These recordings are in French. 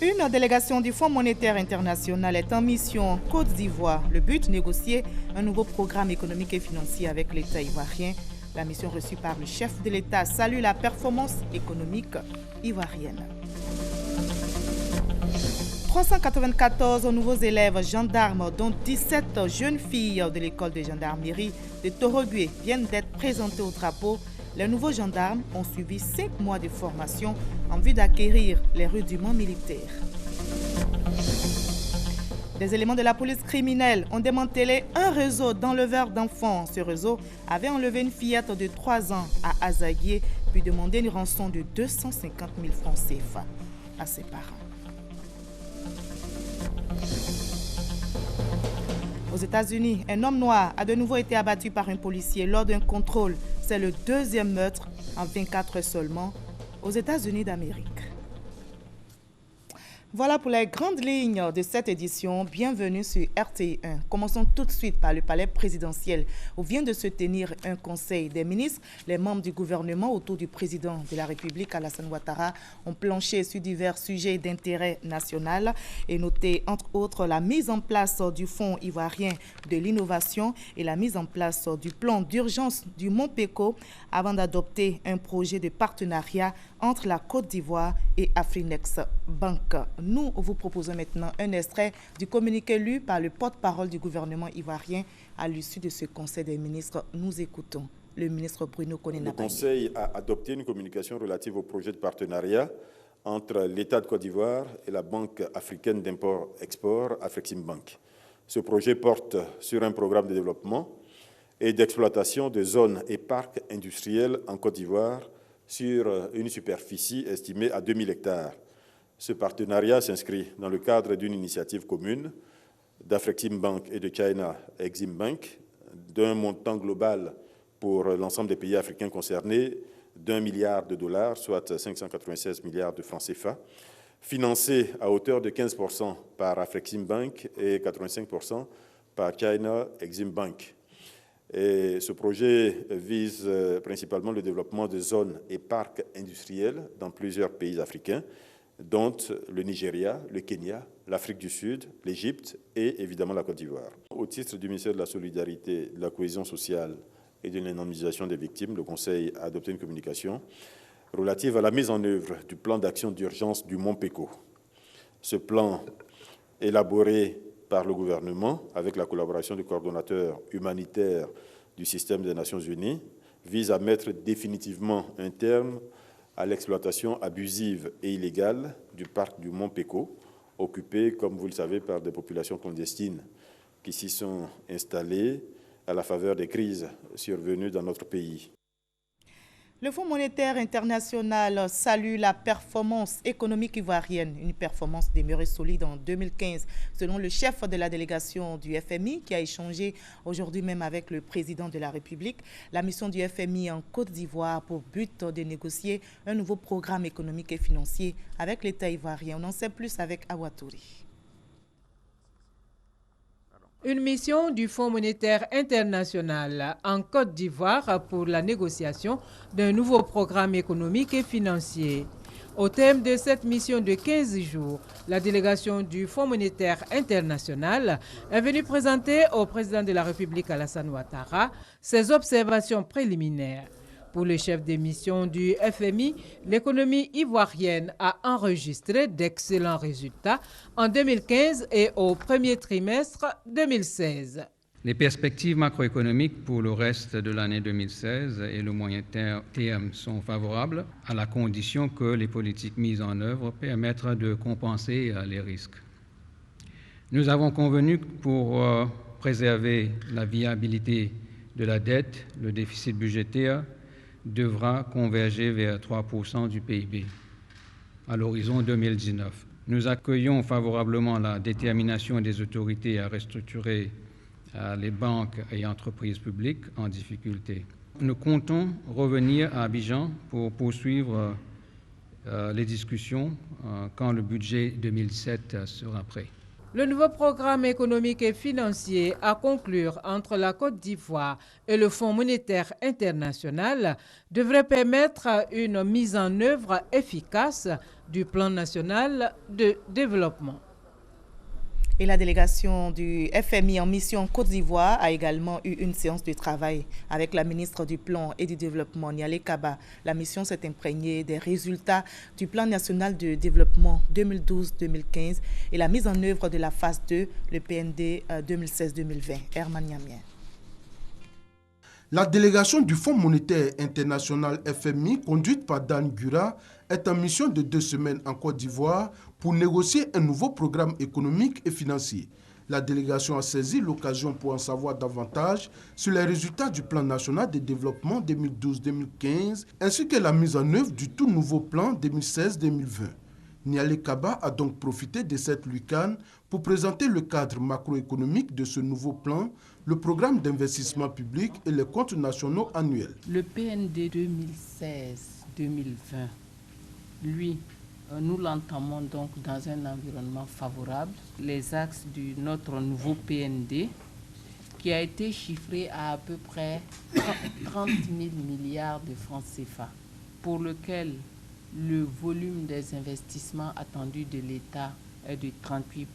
Une délégation du Fonds monétaire international est en mission en Côte d'Ivoire. Le but, négocier un nouveau programme économique et financier avec l'État ivoirien. La mission reçue par le chef de l'État salue la performance économique ivoirienne. 394 nouveaux élèves gendarmes, dont 17 jeunes filles de l'école de gendarmerie de Torogué, viennent d'être présentés au drapeau. Les nouveaux gendarmes ont suivi 5 mois de formation en vue d'acquérir les rudiments militaires. Des éléments de la police criminelle ont démantelé un réseau d'enleveurs d'enfants. Ce réseau avait enlevé une fillette de 3 ans à Azaguié, puis demandé une rançon de 250 000 francs CFA à ses parents. Aux États-Unis, un homme noir a de nouveau été abattu par un policier lors d'un contrôle. C'est le 2e meurtre en 24 heures seulement aux États-Unis d'Amérique. Voilà pour les grandes lignes de cette édition. Bienvenue sur RTI1. Commençons tout de suite par le palais présidentiel où vient de se tenir un conseil des ministres. Les membres du gouvernement autour du président de la République, Alassane Ouattara, ont planché sur divers sujets d'intérêt national et noté entre autres la mise en place du Fonds ivoirien de l'innovation et la mise en place du plan d'urgence du Mont-Péco avant d'adopter un projet de partenariat entre la Côte d'Ivoire et Afrinex Bank. Nous vous proposons maintenant un extrait du communiqué lu par le porte-parole du gouvernement ivoirien à l'issue de ce conseil des ministres. Nous écoutons le ministre Bruno Konena. Le conseil a adopté une communication relative au projet de partenariat entre l'État de Côte d'Ivoire et la Banque africaine d'import-export, Afreximbank. Ce projet porte sur un programme de développement et d'exploitation de zones et parcs industriels en Côte d'Ivoire sur une superficie estimée à 2000 hectares. Ce partenariat s'inscrit dans le cadre d'une initiative commune d'Afreximbank et de China Exim Bank d'un montant global pour l'ensemble des pays africains concernés d'1 milliard de dollars, soit 596 milliards de francs CFA, financé à hauteur de 15% par Afreximbank et 85% par China Exim Bank. Et ce projet vise principalement le développement de zones et parcs industriels dans plusieurs pays africains, dont le Nigeria, le Kenya, l'Afrique du Sud, l'Égypte et évidemment la Côte d'Ivoire. Au titre du ministère de la Solidarité, de la Cohésion sociale et de l'indemnisation des victimes, le Conseil a adopté une communication relative à la mise en œuvre du plan d'action d'urgence du Mont-Péco. Ce plan, élaboré par le gouvernement avec la collaboration du coordonnateur humanitaire du système des Nations Unies, vise à mettre définitivement un terme à l'exploitation abusive et illégale du parc du Mont-Péco, occupé, comme vous le savez, par des populations clandestines qui s'y sont installées à la faveur des crises survenues dans notre pays. Le Fonds monétaire international salue la performance économique ivoirienne, une performance demeurée solide en 2015, selon le chef de la délégation du FMI qui a échangé aujourd'hui même avec le président de la République. La mission du FMI en Côte d'Ivoire pour but de négocier un nouveau programme économique et financier avec l'État ivoirien. On en sait plus avec Awatouri. Une mission du Fonds monétaire international en Côte d'Ivoire pour la négociation d'un nouveau programme économique et financier. Au thème de cette mission de 15 jours, la délégation du Fonds monétaire international est venue présenter au président de la République Alassane Ouattara ses observations préliminaires. Pour le chef des missions du FMI, l'économie ivoirienne a enregistré d'excellents résultats en 2015 et au premier trimestre 2016. Les perspectives macroéconomiques pour le reste de l'année 2016 et le moyen terme sont favorables à la condition que les politiques mises en œuvre permettent de compenser les risques. Nous avons convenu pour préserver la viabilité de la dette, le déficit budgétaire devra converger vers 3% du PIB à l'horizon 2019. Nous accueillons favorablement la détermination des autorités à restructurer les banques et entreprises publiques en difficulté. Nous comptons revenir à Abidjan pour poursuivre les discussions quand le budget 2007 sera prêt. Le nouveau programme économique et financier à conclure entre la Côte d'Ivoire et le Fonds monétaire international devrait permettre une mise en œuvre efficace du plan national de développement. Et la délégation du FMI en mission Côte d'Ivoire a également eu une séance de travail avec la ministre du Plan et du Développement, Nialé Kaba. La mission s'est imprégnée des résultats du plan national de développement 2012-2015 et la mise en œuvre de la phase 2, le PND 2016-2020. Herman Niamien. La délégation du Fonds monétaire international FMI, conduite par Dan Gura, est en mission de 2 semaines en Côte d'Ivoire pour négocier un nouveau programme économique et financier. La délégation a saisi l'occasion pour en savoir davantage sur les résultats du plan national de développement 2012-2015 ainsi que la mise en œuvre du tout nouveau plan 2016-2020. Nialé Kaba a donc profité de cette lucane pour présenter le cadre macroéconomique de ce nouveau plan, le programme d'investissement public et les comptes nationaux annuels. Le PND 2016-2020, lui, nous l'entamons donc dans un environnement favorable. Les axes de notre nouveau PND, qui a été chiffré à peu près 30 000 milliards de francs CFA, pour lequel le volume des investissements attendus de l'État est de 38%,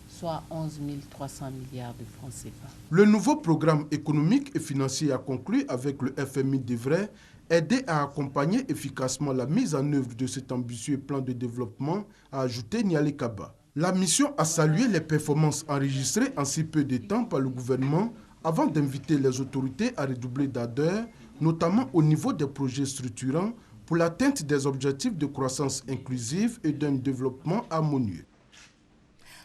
soit 11 300 milliards de francs CFA. Le nouveau programme économique et financier a conclu avec le FMI devrait aider à accompagner efficacement la mise en œuvre de cet ambitieux plan de développement, a ajouté Nialé Kaba. La mission a salué les performances enregistrées en si peu de temps par le gouvernement avant d'inviter les autorités à redoubler d'ardeur, notamment au niveau des projets structurants pour l'atteinte des objectifs de croissance inclusive et d'un développement harmonieux.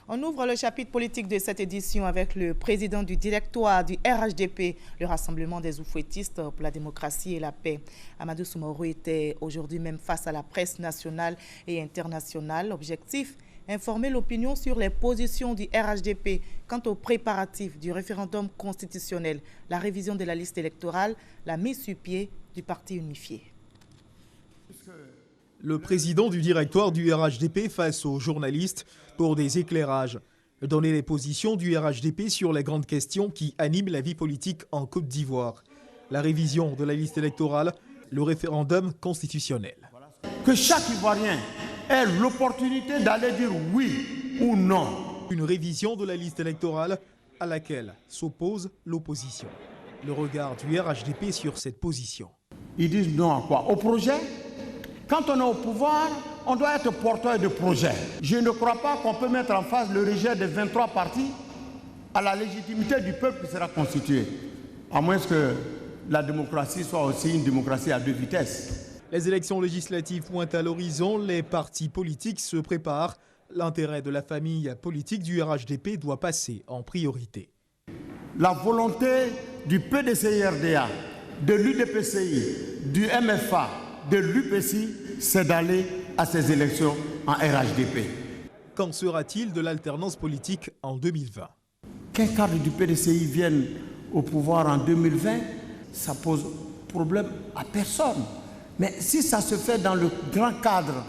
On ouvre le chapitre politique de cette édition avec le président du directoire du RHDP, le Rassemblement des oufouettistes pour la démocratie et la paix. Amadou Soumaoro était aujourd'hui même face à la presse nationale et internationale. Objectif, informer l'opinion sur les positions du RHDP quant aux préparatifs du référendum constitutionnel, la révision de la liste électorale, la mise sur pied du parti unifié. Le président du directoire du RHDP face aux journalistes pour des éclairages. Donner les positions du RHDP sur les grandes questions qui animent la vie politique en Côte d'Ivoire. La révision de la liste électorale, le référendum constitutionnel. Que chaque Ivoirien ait l'opportunité d'aller dire oui ou non. Une révision de la liste électorale à laquelle s'oppose l'opposition. Le regard du RHDP sur cette position. Ils disent non à quoi? Au projet? Quand on est au pouvoir, on doit être porteur de projet. Je ne crois pas qu'on peut mettre en face le rejet des 23 partis à la légitimité du peuple qui sera constitué. À moins que la démocratie soit aussi une démocratie à 2 vitesses. Les élections législatives pointent à l'horizon, les partis politiques se préparent. L'intérêt de la famille politique du RHDP doit passer en priorité. La volonté du PDCI-RDA, de l'UDPCI, du MFA, de l'UPCI, c'est d'aller à ces élections en RHDP. Qu'en sera-t-il de l'alternance politique en 2020? Qu'un cadre du PDCI vienne au pouvoir en 2020, ça pose problème à personne. Mais si ça se fait dans le grand cadre,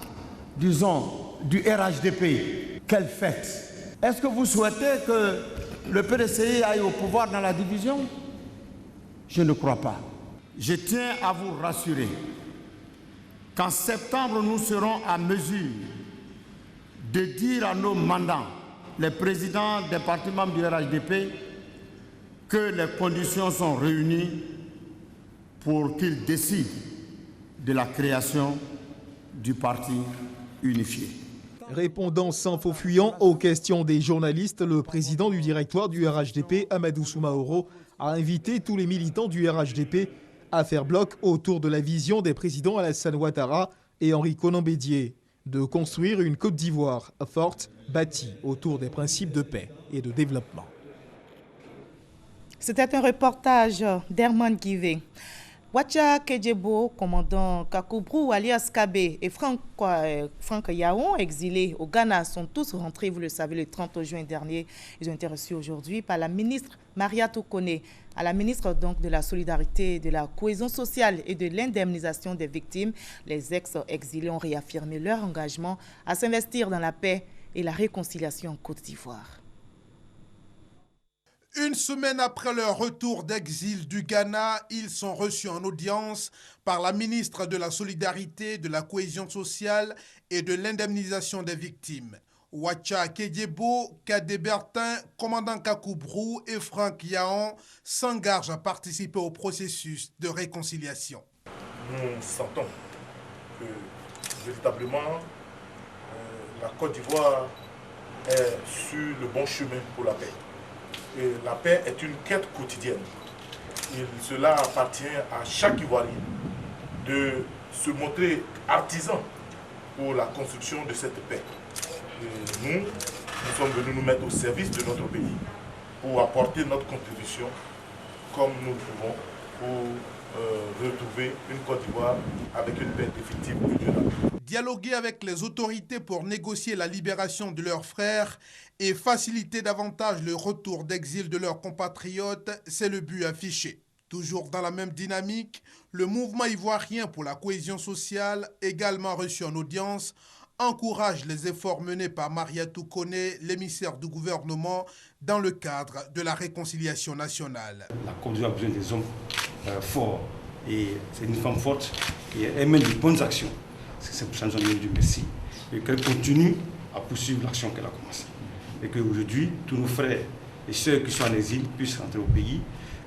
disons, du RHDP, quelle fête? Est-ce que vous souhaitez que le PDCI aille au pouvoir dans la division? Je ne crois pas. Je tiens à vous rassurer qu'en septembre, nous serons à mesure de dire à nos mandants, les présidents des partis membres du RHDP, que les conditions sont réunies pour qu'ils décident de la création du parti unifié. Répondant sans faux fuyant aux questions des journalistes, le président du directoire du RHDP, Amadou Soumaoro, a invité tous les militants du RHDP à faire bloc autour de la vision des présidents Alassane Ouattara et Henri Konan Bédié, de construire une Côte d'Ivoire forte, bâtie autour des principes de paix et de développement. C'était un reportage d'Herman Guivé. Wacha Kedjebo, commandant Kakoubrou alias Kabé et Franck Yaon, exilés au Ghana, sont tous rentrés, vous le savez, le 30 juin dernier. Ils ont été reçus aujourd'hui par la ministre Maria Toukone, à la ministre donc de la Solidarité, de la Cohésion sociale et de l'indemnisation des victimes. Les ex-exilés ont réaffirmé leur engagement à s'investir dans la paix et la réconciliation en Côte d'Ivoire. Une semaine après leur retour d'exil du Ghana, ils sont reçus en audience par la ministre de la Solidarité, de la Cohésion sociale et de l'indemnisation des victimes. Wacha Kedjebo, Kadé Bertin, commandant Kakoubrou et Franck Yaon s'engagent à participer au processus de réconciliation. Nous sentons que véritablement la Côte d'Ivoire est sur le bon chemin pour la paix. Et la paix est une quête quotidienne. Cela appartient à chaque Ivoirien de se montrer artisan pour la construction de cette paix. Et nous sommes venus nous mettre au service de notre pays pour apporter notre contribution comme nous le pouvons pour retrouver une Côte d'Ivoire avec une paix définitive et durable. Dialoguer avec les autorités pour négocier la libération de leurs frères et faciliter davantage le retour d'exil de leurs compatriotes, c'est le but affiché. Toujours dans la même dynamique, le mouvement ivoirien pour la cohésion sociale, également reçu en audience, encourage les efforts menés par Mariatou Koné, l'émissaire du gouvernement, dans le cadre de la réconciliation nationale. La Côte d'Ivoire a besoin des hommes forts et c'est une femme forte et elle mène de bonnes actions. C'est pour ça que nous avons dit merci et qu'elle continue à poursuivre l'action qu'elle a commencée. Et qu'aujourd'hui, tous nos frères et ceux qui sont en exil puissent rentrer au pays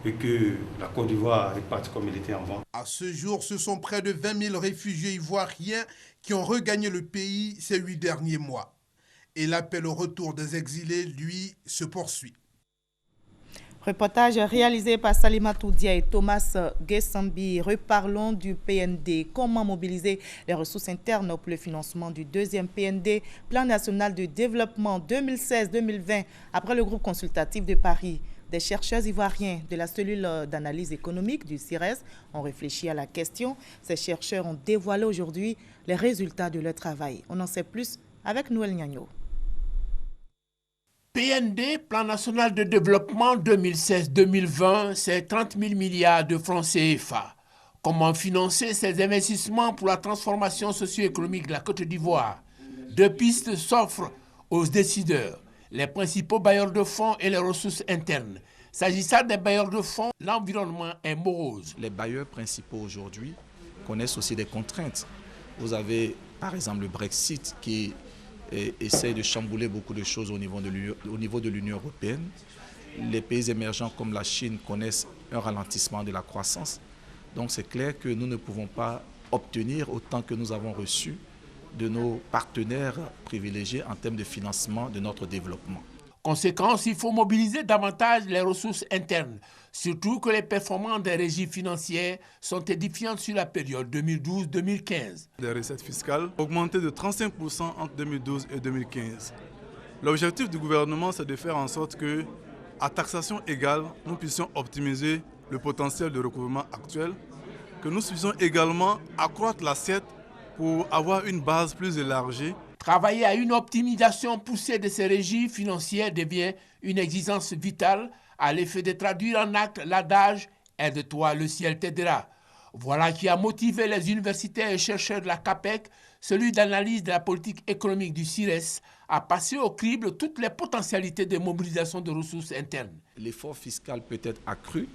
et que la Côte d'Ivoire reparte comme elle était avant. À ce jour, ce sont près de 20 000 réfugiés ivoiriens qui ont regagné le pays ces 8 derniers mois. Et l'appel au retour des exilés, lui, se poursuit. Reportage réalisé par Salima Toudia et Thomas Gessambi. Reparlons du PND. Comment mobiliser les ressources internes pour le financement du deuxième PND, Plan national de développement 2016-2020, après le groupe consultatif de Paris. Des chercheurs ivoiriens de la cellule d'analyse économique du CIRES ont réfléchi à la question. Ces chercheurs ont dévoilé aujourd'hui les résultats de leur travail. On en sait plus avec Noël Nyagno. PND, Plan national de développement 2016-2020, c'est 30 000 milliards de francs CFA. Comment financer ces investissements pour la transformation socio-économique de la Côte d'Ivoire? Deux pistes s'offrent aux décideurs, les principaux bailleurs de fonds et les ressources internes. S'agissant des bailleurs de fonds, l'environnement est morose. Les bailleurs principaux aujourd'hui connaissent aussi des contraintes. Vous avez par exemple le Brexit qui essaie de chambouler beaucoup de choses au niveau de l'Union européenne. Les pays émergents comme la Chine connaissent un ralentissement de la croissance. Donc c'est clair que nous ne pouvons pas obtenir autant que nous avons reçu de nos partenaires privilégiés en termes de financement de notre développement. Conséquence, il faut mobiliser davantage les ressources internes, surtout que les performances des régies financières sont édifiantes sur la période 2012-2015. Les recettes fiscales ont augmenté de 35% entre 2012 et 2015. L'objectif du gouvernement, c'est de faire en sorte que, à taxation égale, nous puissions optimiser le potentiel de recouvrement actuel, que nous puissions également accroître l'assiette pour avoir une base plus élargie. Travailler à une optimisation poussée de ces régies financières devient une exigence vitale à l'effet de traduire en actes l'adage « Aide-toi, le ciel t'aidera ». Voilà qui a motivé les universitaires et chercheurs de la CAPEC, celui d'analyse de la politique économique du CIRES, à passer au crible toutes les potentialités de mobilisation de ressources internes. L'effort fiscal peut être accru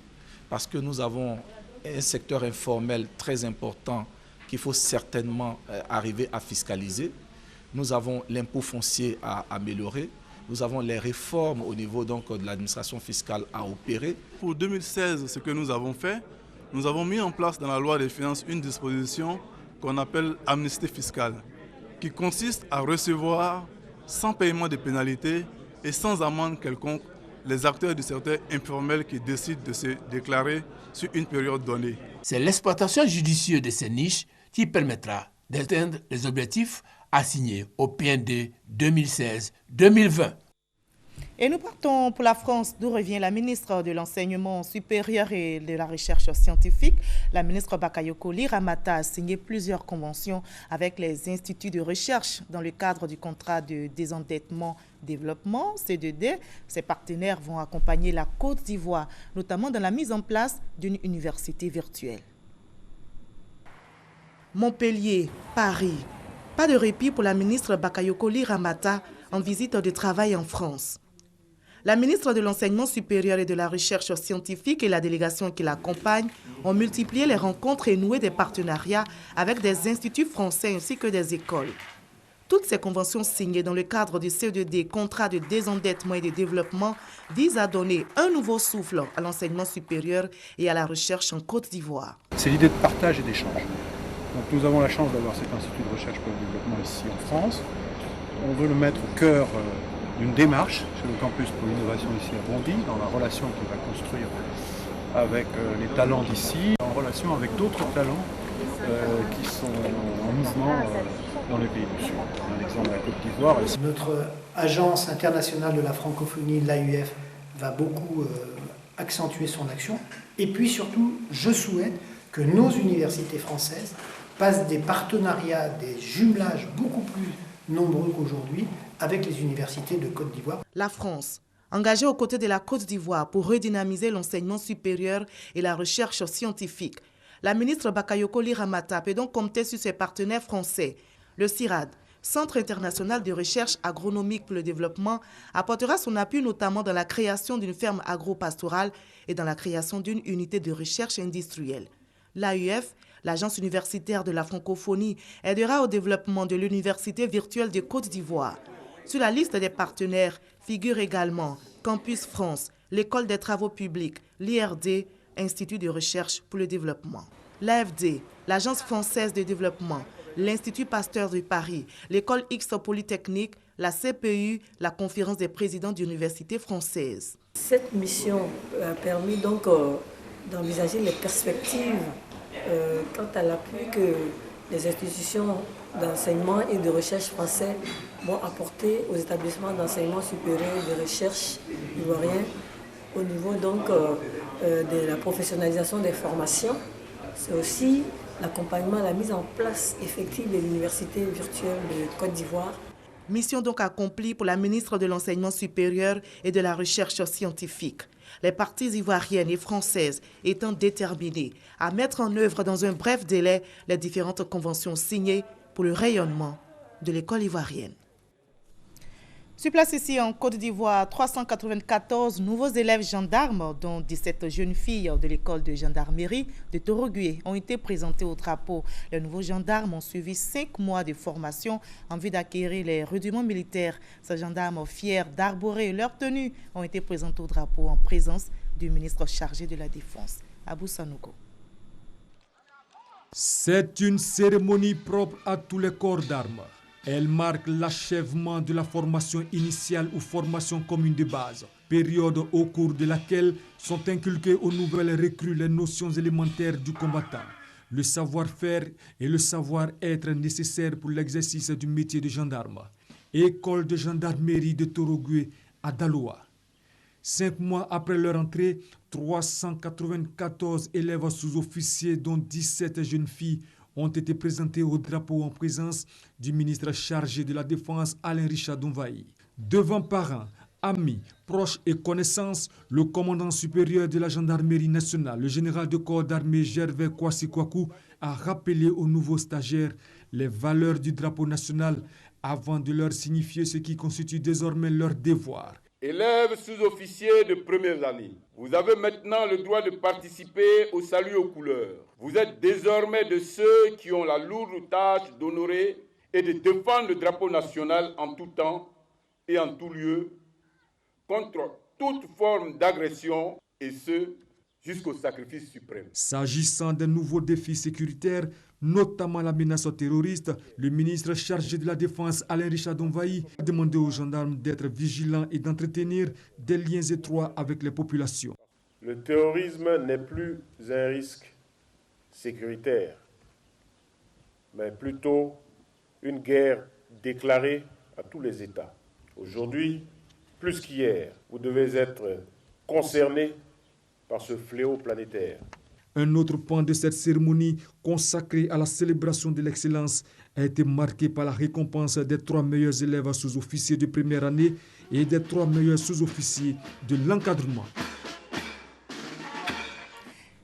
parce que nous avons un secteur informel très important qu'il faut certainement arriver à fiscaliser. Nous avons l'impôt foncier à améliorer. Nous avons les réformes au niveau donc, de l'administration fiscale à opérer. Pour 2016, ce que nous avons fait, nous avons mis en place dans la loi des finances une disposition qu'on appelle amnistie fiscale, qui consiste à recevoir sans paiement de pénalités et sans amende quelconque les acteurs du secteur informel qui décident de se déclarer sur une période donnée. C'est l'exploitation judicieuse de ces niches qui permettra d'atteindre les objectifs assignés au PND 2016-2020. Et nous partons pour la France, d'où revient la ministre de l'Enseignement supérieur et de la Recherche scientifique. La ministre Bakayoko Liramata a signé plusieurs conventions avec les instituts de recherche dans le cadre du contrat de désendettement-développement, C2D. Ses partenaires vont accompagner la Côte d'Ivoire, notamment dans la mise en place d'une université virtuelle. Montpellier, Paris. Pas de répit pour la ministre Bakayoko Liramata en visite de travail en France. La ministre de l'Enseignement supérieur et de la Recherche scientifique et la délégation qui l'accompagne ont multiplié les rencontres et noué des partenariats avec des instituts français ainsi que des écoles. Toutes ces conventions signées dans le cadre du CE2D, contrat de désendettement et de développement, visent à donner un nouveau souffle à l'enseignement supérieur et à la recherche en Côte d'Ivoire. C'est l'idée de partage et d'échange. Donc nous avons la chance d'avoir cet institut de recherche pour le développement ici en France. On veut le mettre au cœur d'une démarche sur le campus pour l'innovation ici à Bondy, dans la relation qu'il va construire avec les talents d'ici, en relation avec d'autres talents qui sont en mouvement dans les pays du Sud. Un exemple, la Côte d'Ivoire. Notre agence internationale de la francophonie, l'AUF, va beaucoup accentuer son action. Et puis surtout, je souhaite que nos universités françaises passent des partenariats, des jumelages beaucoup plus nombreux qu'aujourd'hui avec les universités de Côte d'Ivoire. La France, engagée aux côtés de la Côte d'Ivoire pour redynamiser l'enseignement supérieur et la recherche scientifique. La ministre Bakayoko Liramata peut donc compter sur ses partenaires français. Le CIRAD, Centre international de recherche agronomique pour le développement, apportera son appui notamment dans la création d'une ferme agro-pastorale et dans la création d'une unité de recherche industrielle. L'AUF, l'Agence universitaire de la francophonie, aidera au développement de l'Université virtuelle de Côte d'Ivoire. Sur la liste des partenaires figurent également Campus France, l'École des travaux publics, l'IRD, Institut de recherche pour le développement. L'AFD, l'Agence française de développement, l'Institut Pasteur de Paris, l'École X Polytechnique, la CPU, la Conférence des présidents d'universités françaises. Cette mission a permis donc d'envisager les perspectives quant à l'appui que les institutions d'enseignement et de recherche français vont apporter aux établissements d'enseignement supérieur et de recherche ivoiriens au niveau donc de la professionnalisation des formations. C'est aussi l'accompagnement à la mise en place effective de l'Université virtuelle de Côte d'Ivoire. Mission donc accomplie pour la ministre de l'Enseignement supérieur et de la Recherche scientifique. Les parties ivoiriennes et françaises étant déterminées à mettre en œuvre dans un bref délai les différentes conventions signées pour le rayonnement de l'école ivoirienne. Sur place ici en Côte d'Ivoire, 394 nouveaux élèves gendarmes, dont 17 jeunes filles de l'école de gendarmerie de Torogué, ont été présentés au drapeau. Les nouveaux gendarmes ont suivi 5 mois de formation en vue d'acquérir les rudiments militaires. Ces gendarmes fiers d'arborer leur tenue ont été présentés au drapeau en présence du ministre chargé de la Défense, Abou Sanogo. C'est une cérémonie propre à tous les corps d'armes. Elle marque l'achèvement de la formation initiale ou formation commune de base, période au cours de laquelle sont inculquées aux nouvelles recrues les notions élémentaires du combattant, le savoir-faire et le savoir-être nécessaires pour l'exercice du métier de gendarme. École de gendarmerie de Torogué à Daloa. 5 mois après leur entrée, 394 élèves sous-officiers, dont 17 jeunes filles, ont été présentés au drapeau en présence du ministre chargé de la Défense, Alain Richard Donvaï. Devant parents, amis, proches et connaissances, le commandant supérieur de la gendarmerie nationale, le général de corps d'armée Gervais Kwasi Kwaku, a rappelé aux nouveaux stagiaires les valeurs du drapeau national avant de leur signifier ce qui constitue désormais leur devoir. Élèves sous-officiers de première année, vous avez maintenant le droit de participer au salut aux couleurs. Vous êtes désormais de ceux qui ont la lourde tâche d'honorer et de défendre le drapeau national en tout temps et en tout lieu contre toute forme d'agression, et ce, jusqu'au sacrifice suprême. S'agissant des nouveaux défis sécuritaires, notamment la menace terroriste, le ministre chargé de la Défense, Alain Richard Donvaï, a demandé aux gendarmes d'être vigilants et d'entretenir des liens étroits avec les populations. Le terrorisme n'est plus un risque sécuritaire, mais plutôt une guerre déclarée à tous les États. Aujourd'hui, plus qu'hier, vous devez être concernés par ce fléau planétaire. Un autre point de cette cérémonie consacrée à la célébration de l'excellence a été marqué par la récompense des 3 meilleurs élèves sous-officiers de première année et des 3 meilleurs sous-officiers de l'encadrement.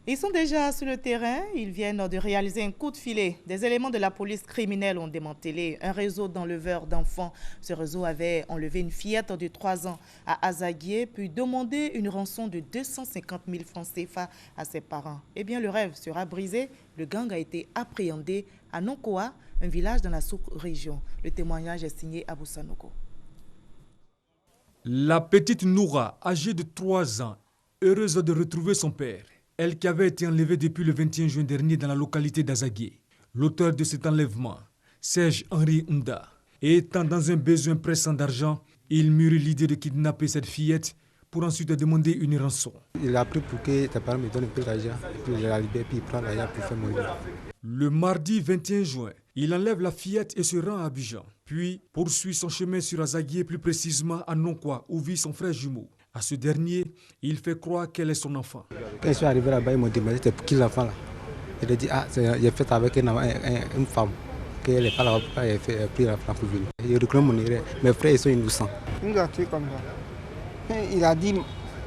Ils sont déjà sur le terrain, ils viennent de réaliser un coup de filet. Des éléments de la police criminelle ont démantelé un réseau d'enleveurs d'enfants. Ce réseau avait enlevé une fillette de 3 ans à Azaguié, puis demandé une rançon de 250 000 francs CFA à ses parents. Eh bien, le rêve sera brisé. Le gang a été appréhendé à Nonkoa, un village dans la sous-région. Le témoignage est signé Abou Sanogo. La petite Noura, âgée de 3 ans, heureuse de retrouver son père. Elle qui avait été enlevée depuis le 21 juin dernier dans la localité d'Azaguié. L'auteur de cet enlèvement, Serge Henri Nda, étant dans un besoin pressant d'argent, il mûrit l'idée de kidnapper cette fillette pour ensuite demander une rançon. Il a pris pour que tes parents me donnent un peu d'argent, puis il la libère, puis il prend l'argent pour faire mourir. Le mardi 21 juin, il enlève la fillette et se rend à Abidjan, puis poursuit son chemin sur Azaguié, plus précisément à Nonkoa, où vit son frère jumeau. À ce dernier, il fait croire qu'elle est son enfant. Quand je suis arrivé là-bas, ils m'ont demandé c'était pour qui l'enfant là. Il a dit j'ai fait avec une femme, qu'elle n'est pas là, pourquoi elle a pris l'enfant pour venir. Je reconnais mon erreur, mes frères ils sont innocents. Il a tué comme ça. Il a dit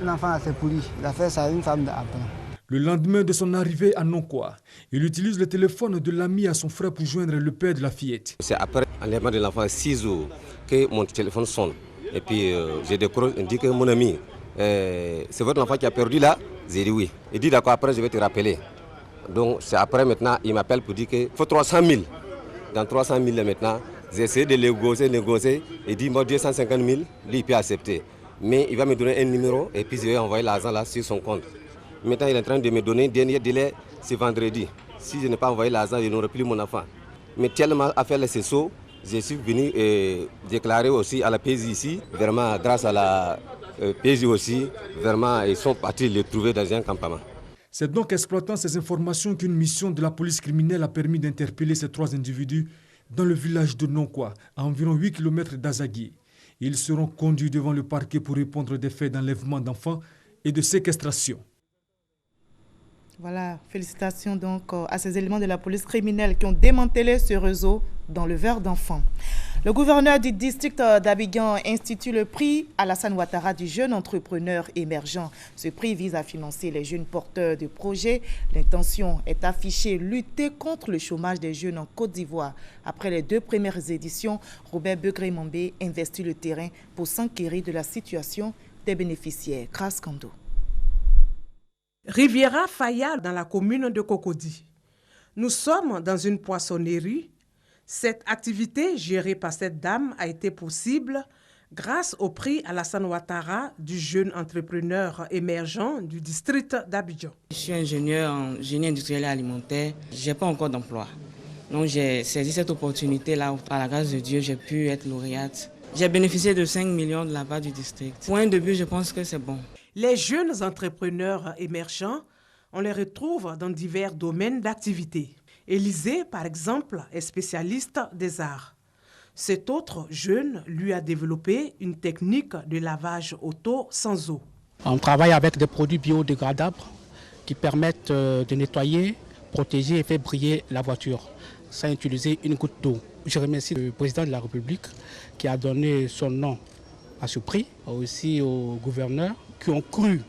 l'enfant c'est pour lui, il a fait ça à une femme d'après. Le lendemain de son arrivée à Nonkoa, il utilise le téléphone de l'ami à son frère pour joindre le père de la fillette. C'est après l'enlèvement de l'enfant 6 jours que mon téléphone sonne. Et puis j'ai décroché, il dit que mon ami, c'est votre enfant qui a perdu là? J'ai dit oui. Il dit d'accord, après je vais te rappeler. Donc c'est après maintenant, il m'appelle pour dire qu'il faut 300 000. Dans 300 000 maintenant, j'ai essayé de négocier. Il dit moi 250 000, lui il peut accepter. Mais il va me donner un numéro et puis je vais envoyer l'argent là sur son compte. Maintenant il est en train de me donner un dernier délai, c'est vendredi. Si je n'ai pas envoyé l'argent, je n'aurai plus mon enfant. Mais tellement à faire les sessions, je suis venu déclarer aussi à la PJ ici, vraiment grâce à la PJ aussi, vraiment ils sont partis le trouver dans un campement. C'est donc exploitant ces informations qu'une mission de la police criminelle a permis d'interpeller ces 3 individus dans le village de Nonkoa, à environ 8 km d'Azaguié. Ils seront conduits devant le parquet pour répondre des faits d'enlèvement d'enfants et de séquestration. Voilà, félicitations donc à ces éléments de la police criminelle qui ont démantelé ce réseau d'enleveurs d'enfants. Le gouverneur du district d'Abidjan institue le prix Alassane Ouattara du jeune entrepreneur émergent. Ce prix vise à financer les jeunes porteurs de projets. L'intention est affichée lutter contre le chômage des jeunes en Côte d'Ivoire. Après les 2 premières éditions, Robert Begré-Mambé investit le terrain pour s'enquérir de la situation des bénéficiaires. Kras Kando. Riviera Faya dans la commune de Cocody. Nous sommes dans une poissonnerie. Cette activité gérée par cette dame a été possible grâce au prix Alassane Ouattara du jeune entrepreneur émergent du district d'Abidjan. Je suis ingénieur en génie industriel et alimentaire. Je n'ai pas encore d'emploi. Donc j'ai saisi cette opportunité-là où, par la grâce de Dieu, j'ai pu être lauréate. J'ai bénéficié de 5 millions de la part du district. Pour un début, je pense que c'est bon. Les jeunes entrepreneurs émergents, on les retrouve dans divers domaines d'activité. Élisée, par exemple, est spécialiste des arts. Cet autre jeune lui a développé une technique de lavage auto sans eau. On travaille avec des produits biodégradables qui permettent de nettoyer, protéger et faire briller la voiture sans utiliser une goutte d'eau. Je remercie le président de la République qui a donné son nom à ce prix, aussi au gouverneur qui ont cru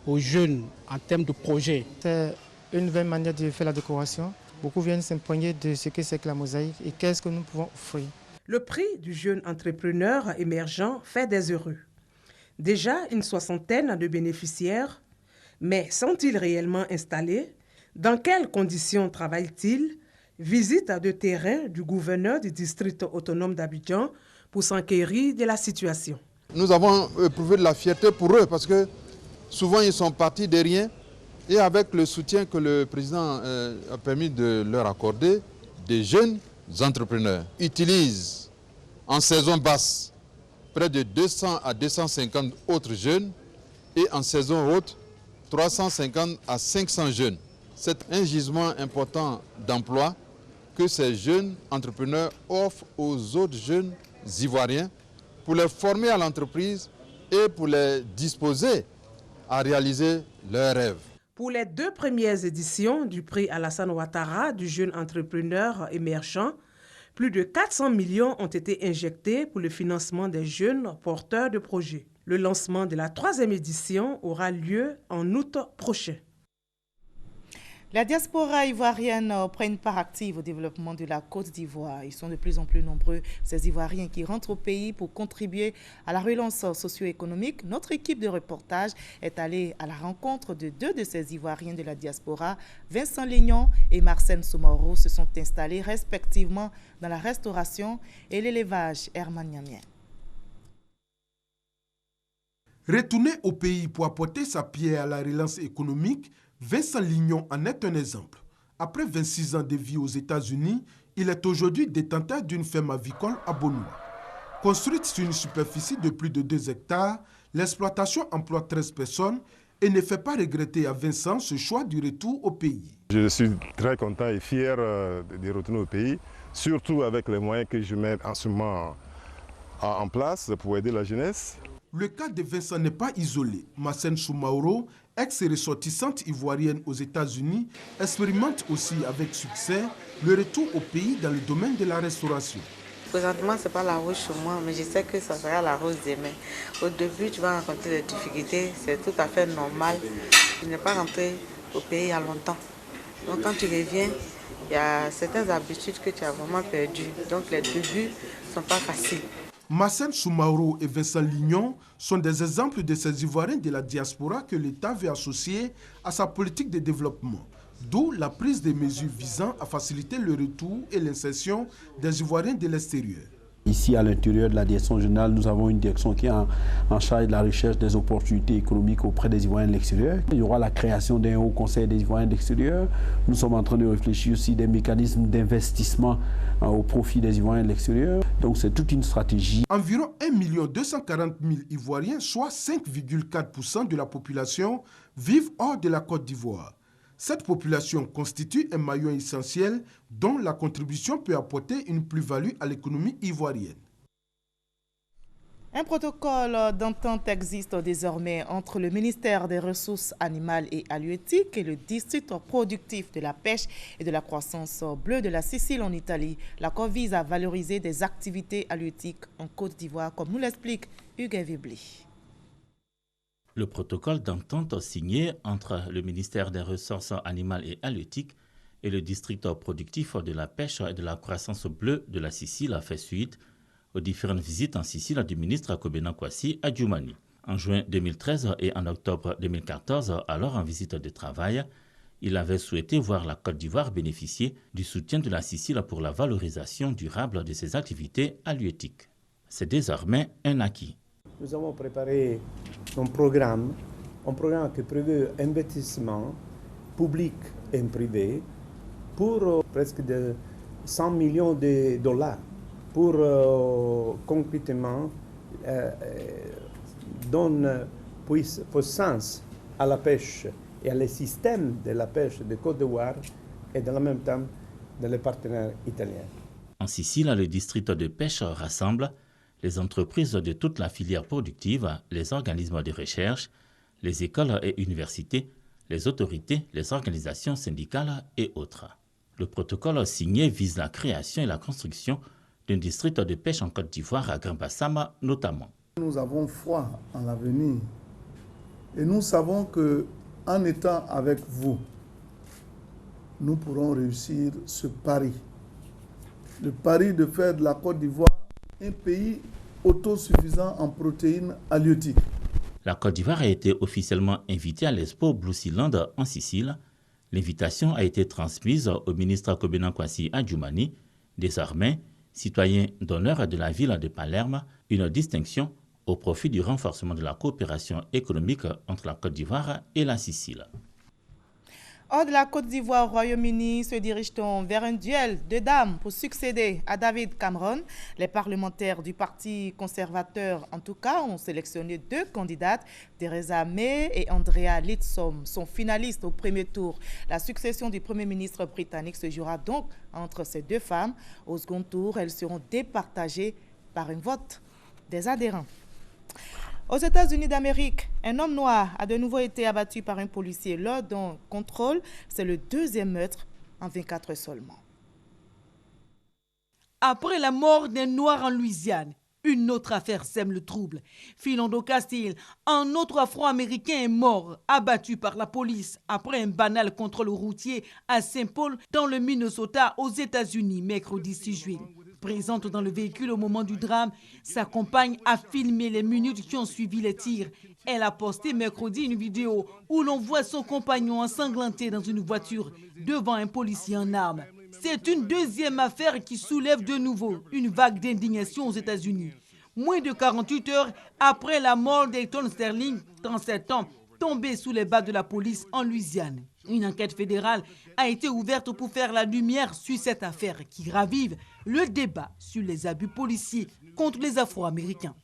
aux jeunes en termes de projet. C'est une nouvelle manière de faire la décoration. Beaucoup viennent s'imprégner de ce que c'est que la mosaïque et qu'est-ce que nous pouvons offrir. Le prix du jeune entrepreneur émergent fait des heureux. Déjà une 60aine de bénéficiaires, mais sont-ils réellement installés? Dans quelles conditions travaillent-ils? Visite de terrain du gouverneur du district autonome d'Abidjan pour s'enquérir de la situation. Nous avons éprouvé de la fierté pour eux parce que souvent ils sont partis de rien et avec le soutien que le président a permis de leur accorder, des jeunes entrepreneurs utilisent en saison basse près de 200 à 250 autres jeunes et en saison haute 350 à 500 jeunes. C'est un gisement important d'emploi que ces jeunes entrepreneurs offrent aux autres jeunes Ivoiriens pour les former à l'entreprise et pour les disposer à réaliser leurs rêves. Pour les 2 premières éditions du prix Alassane Ouattara du jeune entrepreneur émergent, plus de 400 millions ont été injectés pour le financement des jeunes porteurs de projets. Le lancement de la 3e édition aura lieu en août prochain. La diaspora ivoirienne prend une part active au développement de la Côte d'Ivoire. Ils sont de plus en plus nombreux, ces Ivoiriens qui rentrent au pays pour contribuer à la relance socio-économique. Notre équipe de reportage est allée à la rencontre de deux de ces Ivoiriens de la diaspora. Vincent Lignon et Marcène Soumaoro se sont installés respectivement dans la restauration et l'élevage hermaniamien. Retourner au pays pour apporter sa pierre à la relance économique, Vincent Lignon en est un exemple. Après 26 ans de vie aux États-Unis, il est aujourd'hui détenteur d'une ferme avicole à Bonoua. Construite sur une superficie de plus de 2 hectares, l'exploitation emploie 13 personnes et ne fait pas regretter à Vincent ce choix du retour au pays. Je suis très content et fier de retourner au pays, surtout avec les moyens que je mets en ce moment en place pour aider la jeunesse. Le cas de Vincent n'est pas isolé. Marcène Soumaoro, ex-ressortissante ivoirienne aux États-Unis, expérimente aussi avec succès le retour au pays dans le domaine de la restauration. Présentement, ce n'est pas la rose chez moi, mais je sais que ça sera la rose demain. Au début, tu vas rencontrer des difficultés, c'est tout à fait normal. Tu n'es pas rentré au pays il y a longtemps. Donc quand tu reviens, il y a certaines habitudes que tu as vraiment perdues. Donc les débuts ne sont pas faciles. Marcène Soumaoro et Vincent Lignon sont des exemples de ces Ivoiriens de la diaspora que l'État veut associer à sa politique de développement. D'où la prise de mesures visant à faciliter le retour et l'insertion des Ivoiriens de l'extérieur. Ici, à l'intérieur de la direction générale, nous avons une direction qui est en charge de la recherche des opportunités économiques auprès des Ivoiriens de l'extérieur. Il y aura la création d'un haut conseil des Ivoiriens de l'extérieur. Nous sommes en train de réfléchir aussi des mécanismes d'investissement au profit des Ivoiriens de l'extérieur. Donc c'est toute une stratégie. Environ 1 240 000 Ivoiriens, soit 5,4% de la population, vivent hors de la Côte d'Ivoire. Cette population constitue un maillon essentiel dont la contribution peut apporter une plus-value à l'économie ivoirienne. Un protocole d'entente existe désormais entre le ministère des Ressources animales et halieutiques et le district productif de la pêche et de la croissance bleue de la Sicile en Italie. L'accord vise à valoriser des activités halieutiques en Côte d'Ivoire, comme nous l'explique Hugues Vibli. Le protocole d'entente signé entre le ministère des Ressources animales et halieutiques et le district productif de la pêche et de la croissance bleue de la Sicile a fait suite aux différentes visites en Sicile du ministre Kobena Kwasi Adjumani. En juin 2013 et en octobre 2014, alors en visite de travail, il avait souhaité voir la Côte d'Ivoire bénéficier du soutien de la Sicile pour la valorisation durable de ses activités halieutiques. C'est désormais un acquis. Nous avons préparé un programme qui prévoit un investissement public et privé pour presque de 100 millions de dollars pour concrètement donner puissance à la pêche et à le système de la pêche de Côte d'Ivoire et dans le même temps dans les partenaires italiens. En Sicile, le district de pêche rassemble les entreprises de toute la filière productive, les organismes de recherche, les écoles et universités, les autorités, les organisations syndicales et autres. Le protocole signé vise la création et la construction d'un district de pêche en Côte d'Ivoire à Grand Bassam notamment. Nous avons foi en l'avenir et nous savons qu'en étant avec vous, nous pourrons réussir ce pari. Le pari de faire de la Côte d'Ivoire un pays autosuffisant en protéines halieutiques. La Côte d'Ivoire a été officiellement invitée à l'Expo Blue Sealand en Sicile. L'invitation a été transmise au ministre Kobena Kwasi Adjumani, désormais citoyen d'honneur de la ville de Palerme, une distinction au profit du renforcement de la coopération économique entre la Côte d'Ivoire et la Sicile. Hors de la Côte d'Ivoire, au Royaume-Uni, se dirige-t-on vers un duel de dames pour succéder à David Cameron. Les parlementaires du Parti conservateur, en tout cas, ont sélectionné 2 candidates. Theresa May et Andrea Leadsom sont finalistes au premier tour. La succession du Premier ministre britannique se jouera donc entre ces 2 femmes. Au second tour, elles seront départagées par un vote des adhérents. Aux États-Unis d'Amérique, un homme noir a de nouveau été abattu par un policier lors d'un contrôle. C'est le 2e meurtre en 24 heures seulement. Après la mort d'un noir en Louisiane, Une autre affaire sème le trouble. Philando Castile, un autre Afro-Américain est mort, abattu par la police après un banal contrôle routier à Saint-Paul dans le Minnesota aux États-Unis mercredi 6 juillet. Présente dans le véhicule au moment du drame, sa compagne a filmé les minutes qui ont suivi les tirs. Elle a posté mercredi une vidéo où l'on voit son compagnon ensanglanté dans une voiture devant un policier en armes. C'est une deuxième affaire qui soulève de nouveau une vague d'indignation aux États-Unis. Moins de 48 heures après la mort d'Ayton Sterling, 37 ans, tombé sous les balles de la police en Louisiane. Une enquête fédérale a été ouverte pour faire la lumière sur cette affaire qui ravive le débat sur les abus policiers contre les Afro-Américains.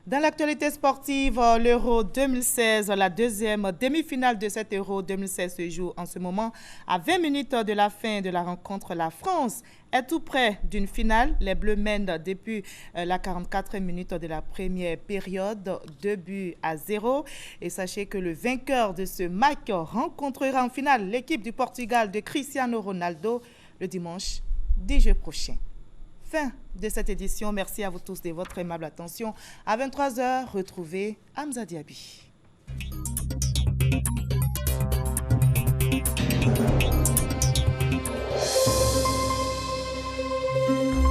Dans l'actualité sportive, l'Euro 2016, la deuxième demi-finale de cet Euro 2016 se joue en ce moment. À 20 minutes de la fin de la rencontre, la France est tout près d'une finale. Les Bleus mènent depuis la 44e minute de la première période, 2-0. Et sachez que le vainqueur de ce match rencontrera en finale l'équipe du Portugal de Cristiano Ronaldo le dimanche 10 juillet prochain. Fin de cette édition. Merci à vous tous de votre aimable attention. À 23h, retrouvez Hamza Diaby.